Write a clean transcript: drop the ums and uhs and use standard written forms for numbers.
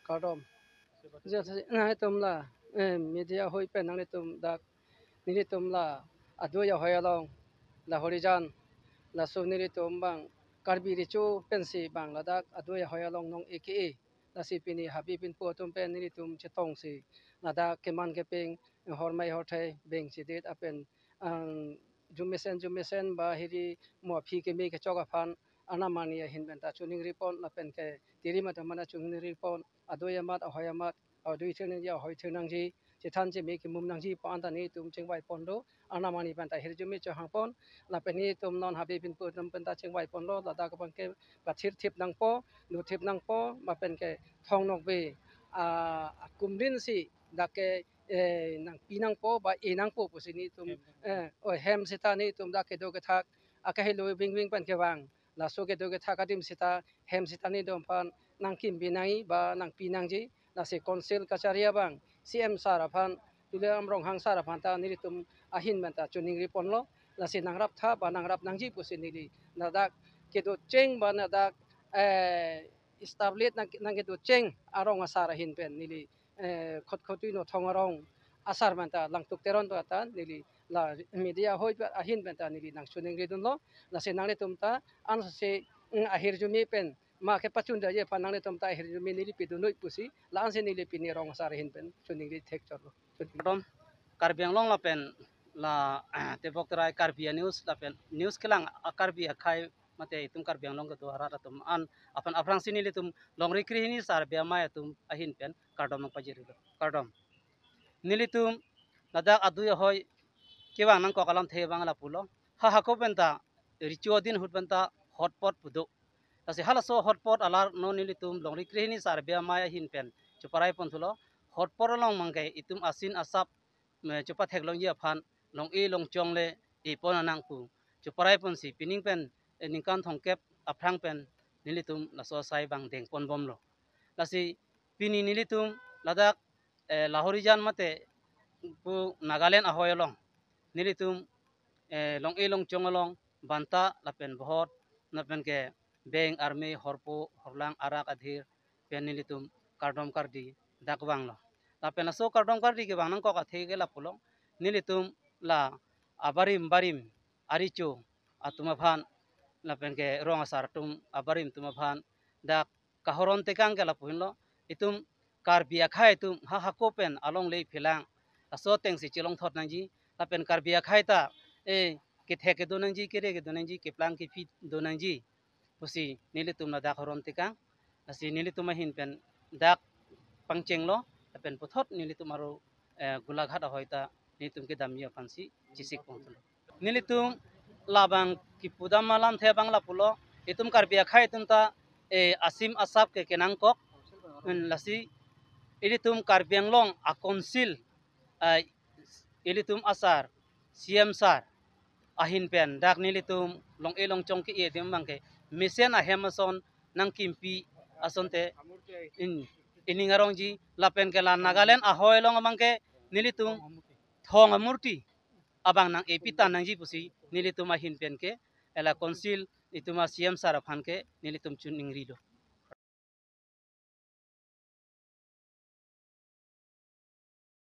Kadom. Nah tumla media hoi pe nang tum dak nili tumla adu ya hoyalong la horijan la so nili tum bang karbi richu pensi bang la dak adu ya hoyalong nong eke la si pini habi pin po tum pen nili tum chetong si la dak keman keping hormai hothai beng si det apen ang jumesen ba hiri mo phi ke me ke choga phan anamani hin ben ta chuning ripon la pen ke tiri ma tamana chuning ripon adoyamat ahoyamat adui thene ya hoi thenang ji chithan je me ki mum nang ji pan ta ni tum chengwai pondo anamani ban ta hirjumi cha hangpon la pe ni tum non habi bin pu tum pen ta chengwai pon lo la da ka ban ke ka thir thip nang po nu thip nang po ma pen ke thong nok be kumrin si da ke nang pinang po ba inang po pusini tum hem sita ni tum da ke do ke thak akahi loi wing wing pan ke wang la so ke do ke thak adim sita hem sita ni dom pan nang kim binai ba nang pinang ji la se konsil kacharia bang cm saraphan tule amrong hang saraphan ta niritum ahin menta chuning ripon lo la se nangrap tha ba nangrap nangji pusinili na dak kedo cheng ba na dak establish nang kedo cheng arong asara hin pen nili khot khotui no thong arong asar menta langtuk teron to ta nili la media hoi ahin menta nili nang chuning ridun lo la se nang tum ta an se ahir jumi pen ma ke pachun da ye panang le tom ta hir mi ni pi du noi pusi la an se ni le pi ni rong sar hin pen chuning ri thek chor Dom karbiang long la pen la tebok terai karbia news la pen news kelang karbia khai mate tum karbiang long to hara tum an apan afrang sini le tum long ri kri ni sar bia ma tum ahin pen kardom pajiri do kardom nili tum ladak adu ya hoi kiwang nang ko kalam the bang la pulo ha ko pen ta richuo din hut pen ta hotpot pudo tasi hala so hotpot alar no nili tum long ri kri ni sar bia ma hin pen chuparai pon thulo hotpot long mangkai itum asin asap chupa thek long ya phan long e long chong le e pon anang pu chuparai pon si pining pen ningkan thong kep aphrang pen nilitum la so sai bang deng pon bom lo lasi pini nilitum ladak lahorijan mate pu nagaland ahoyolong nilitum long e long chong long banta lapen bhot napen ke beng army horpo horlang arak adhir pen nilitum kardom kardi dakwang lo lapen so kardom kardi ke bang ko ka thege la pulo nilitum la abarim aricho atuma phan lapen ke rong asar tum abarim tuma phan dak kahoron tekang ke la pulo itum karbia khai tum ha kopen along le philang aso teng si chilong thot nangji lapen karbia khai ta e ke theke do nangji ke re ke do nangji ke plang ke fit do nangji pusi nilitum na dak horon tekang asi nilitum hin pen dak pangcheng lo pen pothot nilitum aro gulaghat hoita nilitum ke damia pansi chisik pongtlo nilitum labang ki pudam malam the bangla pulo itum karbia khai tum ta asim asap ke kenang kok lasi ilitum karbiang long a konsil ilitum asar cm sar ahin pen dak nilitum long elong chong ki edem bangke misen a hemason nang kimpi asonte in iningarong ji lapen ke la nagaland ahoy long bangke nilitum thong amurti abang nang epita nang ji pusi nilitum ahin pen ke ela konsil ituma cm sar phan ke nilitum chuning rido